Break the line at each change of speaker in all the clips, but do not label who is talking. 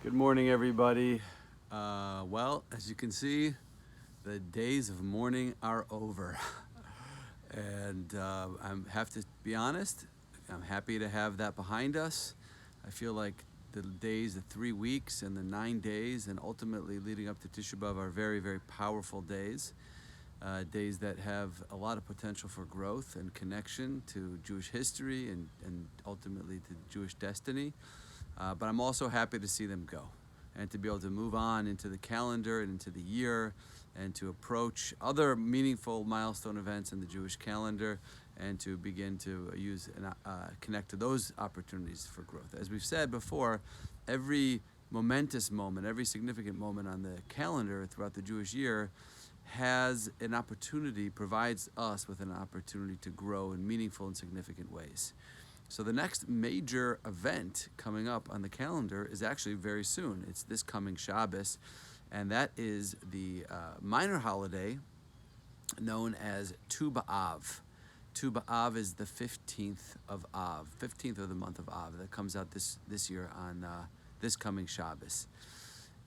Good morning, everybody. Well, as you can see, the days of mourning are over. And I have to be honest, I'm happy to have that behind us. I feel like the days, the 3 weeks and the 9 days, and ultimately leading up to Tisha B'Av are very, very powerful days. Days that have a lot of potential for growth and connection to Jewish history and ultimately to Jewish destiny. But I'm also happy to see them go and to be able to move on into the calendar and into the year and to approach other meaningful milestone events in the Jewish calendar and to begin to use and connect to those opportunities for growth. As we've said before, every momentous moment, every significant moment on the calendar throughout the Jewish year has an opportunity, provides us with an opportunity to grow in meaningful and significant ways. So the next major event coming up on the calendar is actually very soon. It's this coming Shabbos, and that is the minor holiday known as Tu B'Av. Tu B'Av is the 15th of Av, 15th of the month of Av, that comes out this year on this coming Shabbos.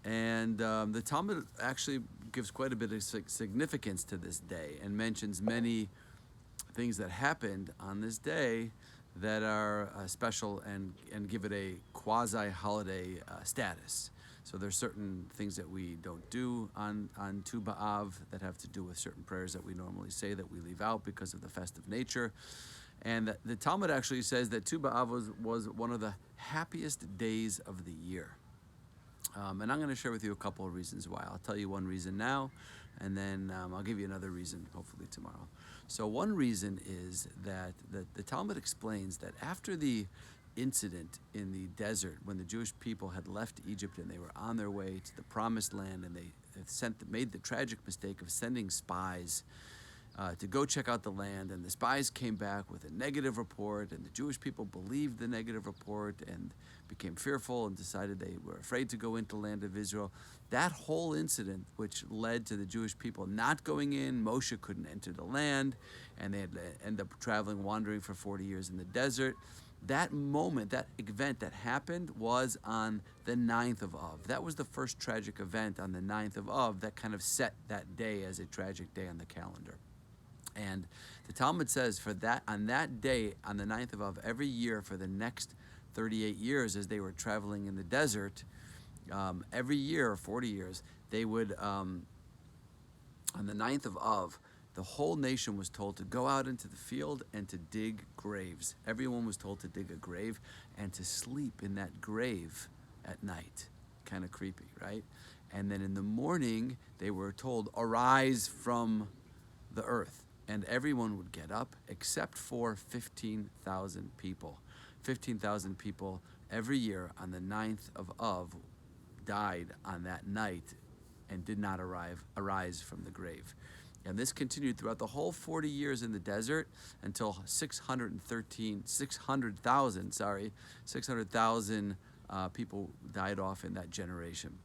And the Talmud actually gives quite a bit of significance to this day and mentions many things that happened on this day that are special and give it a quasi-holiday status. So there's certain things that we don't do on Tu B'Av that have to do with certain prayers that we normally say that we leave out because of the festive nature. And the Talmud actually says that Tu B'Av was one of the happiest days of the year. And I'm going to share with you a couple of reasons why. I'll tell you one reason now, and then I'll give you another reason hopefully tomorrow. So one reason is that the Talmud explains that after the incident in the desert, when the Jewish people had left Egypt and they were on their way to the Promised Land, and they made the tragic mistake of sending spies to go check out the land, and the spies came back with a negative report, and the Jewish people believed the negative report and became fearful and decided they were afraid to go into the land of Israel. That whole incident, which led to the Jewish people not going in, Moshe couldn't enter the land, and they had to end up wandering for 40 years in the desert. That moment, that event that happened was on the 9th of Av. That was the first tragic event on the 9th of Av that kind of set that day as a tragic day on the calendar. And the Talmud says on that day, on the 9th of Av, every year for the next 38 years as they were traveling in the desert, every year, 40 years, they would, on the 9th of Av, the whole nation was told to go out into the field and to dig graves. Everyone was told to dig a grave and to sleep in that grave at night. Kind of creepy, right? And then in the morning, they were told, arise from the earth. And everyone would get up except for 15,000 people. 15,000 people every year on the 9th of Av died on that night and did not arise from the grave. And this continued throughout the whole 40 years in the desert until 600,000 people died off in that generation.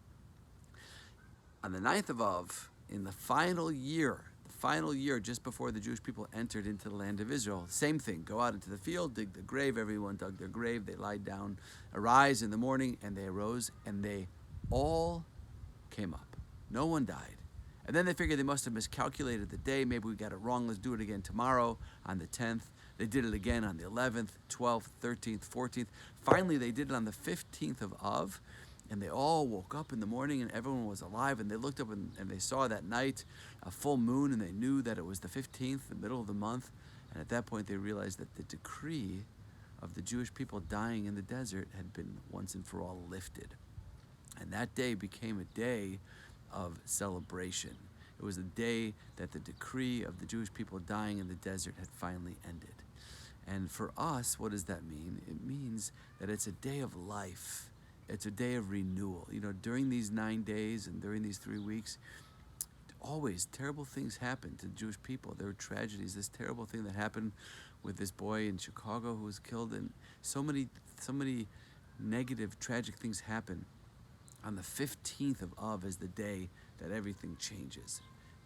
On the 9th of Av, in the final year just before the Jewish people entered into the land of Israel, same thing, go out into the field, dig the grave. Everyone dug their grave, they lied down, arise in the morning, and they arose, and they all came up. No one died. And then they figured they must have miscalculated the day. Maybe we got it wrong. Let's do it again tomorrow on the 10th. They did it again on the 11th, 12th, 13th, 14th. Finally, they did it on the 15th of Av. And they all woke up in the morning and everyone was alive. And they looked up and they saw that night a full moon, and they knew that it was the 15th, the middle of the month. And at that point, they realized that the decree of the Jewish people dying in the desert had been once and for all lifted. And that day became a day of celebration. It was a day that the decree of the Jewish people dying in the desert had finally ended. And for us, what does that mean? It means that it's a day of life. It's a day of renewal. You know, during these 9 days and during these 3 weeks, always terrible things happen to Jewish people. There were tragedies. This terrible thing that happened with this boy in Chicago who was killed, and so many negative, tragic things happen. On the 15th of Av is the day that everything changes,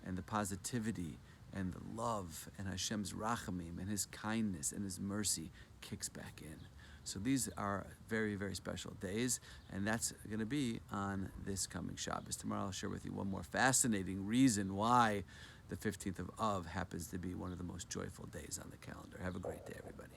and the positivity and the love and Hashem's rachamim and His kindness and His mercy kicks back in. So these are very, very special days, and that's going to be on this coming Shabbos. Tomorrow I'll share with you one more fascinating reason why the 15th of Av happens to be one of the most joyful days on the calendar. Have a great day, everybody.